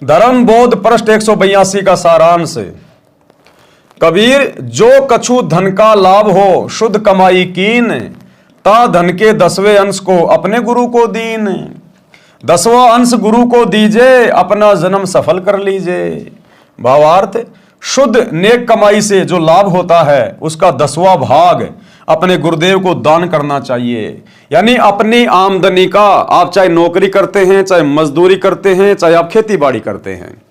धर्म बोध पृष्ठ 182 का सारांश। कबीर, जो कछु धन का लाभ हो शुद्ध कमाई कीन, ता धन के 10वें अंश को अपने गुरु को दीन। 10वां अंश गुरु को दीजिए, अपना जन्म सफल कर लीजिए। भावार्थ, शुद्ध नेक कमाई से जो लाभ होता है उसका 10वां भाग अपने गुरुदेव को दान करना चाहिए। यानी अपनी आमदनी का, आप चाहे नौकरी करते हैं, चाहे मजदूरी करते हैं, चाहे आप खेती बाड़ी करते हैं,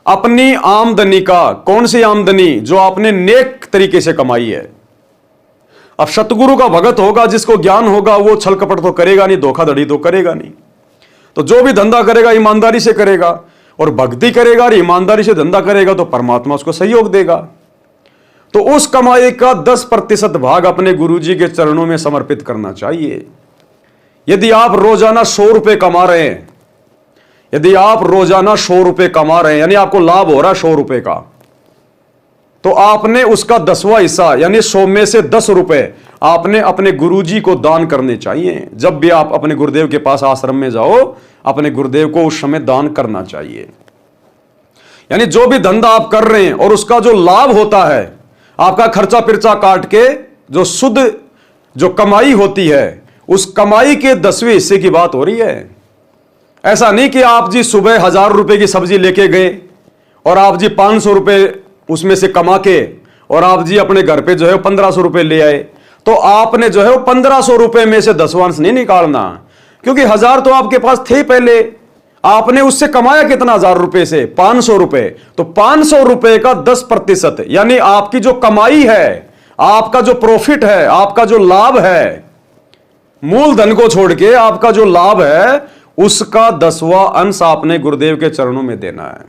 अपनी आमदनी का, कौन सी आमदनी? जो आपने नेक तरीके से कमाई है। अब सतगुरु का भगत होगा, जिसको ज्ञान होगा, वो छल कपट तो करेगा नहीं, धोखाधड़ी तो करेगा नहीं। तो जो भी धंधा करेगा ईमानदारी से करेगा, और भक्ति करेगा और ईमानदारी से धंधा करेगा तो परमात्मा उसको सहयोग देगा। तो उस कमाई का 10% भाग अपने गुरुजी के चरणों में समर्पित करना चाहिए। यदि आप रोजाना 100 रुपए कमा रहे हैं, यदि आप रोजाना 100 रुपए कमा रहे हैं, यानी आपको लाभ हो रहा है 100 रुपए का, तो आपने उसका 10वां हिस्सा यानी 100 में से 10 रुपए आपने अपने गुरुजी को दान करने चाहिए। जब भी आप अपने गुरुदेव के पास आश्रम में जाओ, अपने गुरुदेव को उस समय दान करना चाहिए। यानी जो भी धंधा आप कर रहे हैं और उसका जो लाभ होता है, आपका खर्चा पिर्चा काट के जो शुद्ध जो कमाई होती है, उस कमाई के 10वें हिस्से की बात हो रही है। ऐसा नहीं कि आप जी सुबह 1000 रुपए की सब्जी लेके गए और आप जी 500 रुपए उसमें से कमा के और आप जी अपने घर पे जो है 1500 रुपए ले आए, तो आपने जो है वो 1500 रुपए में से 10वां अंश नहीं निकालना, क्योंकि 1000 तो आपके पास थे पहले। आपने उससे कमाया कितना? 1000 रुपए से 500 रुपए। तो 500 रुपए का 10% यानी आपकी जो कमाई है, आपका जो प्रॉफिट है, आपका जो लाभ है, मूलधन को छोड़ के आपका जो लाभ है, उसका 10वां अंश आपने गुरुदेव के चरणों में देना है।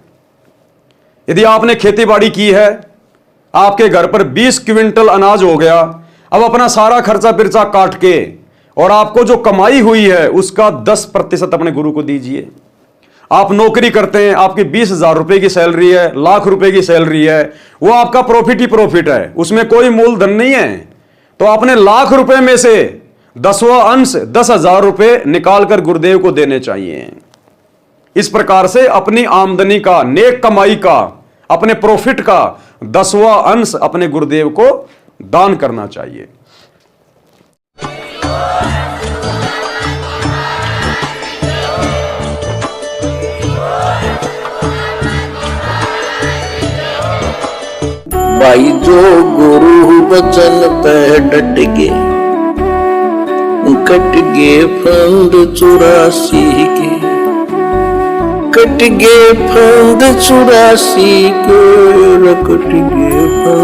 यदि आपने खेती बाड़ी की है, आपके घर पर 20 क्विंटल अनाज हो गया, अब अपना सारा खर्चा पिर्चा काट के और आपको जो कमाई हुई है उसका 10% अपने गुरु को दीजिए। आप नौकरी करते हैं, आपकी 20,000 रुपए की सैलरी है, लाख रुपए की सैलरी है, वो आपका प्रॉफिट ही प्रॉफिट है, उसमें कोई मूलधन नहीं है। तो आपने लाख रुपए में से 10वां अंश 10,000 रुपए निकालकर गुरुदेव को देने चाहिए। इस प्रकार से अपनी आमदनी का, नेक कमाई का, अपने प्रॉफिट का 10वां अंश अपने गुरुदेव को दान करना चाहिए। भाई जो गुरु वचन पे डट गे, कट गे फंद 84 के, कट गे फंद 84 के, कट गे फंद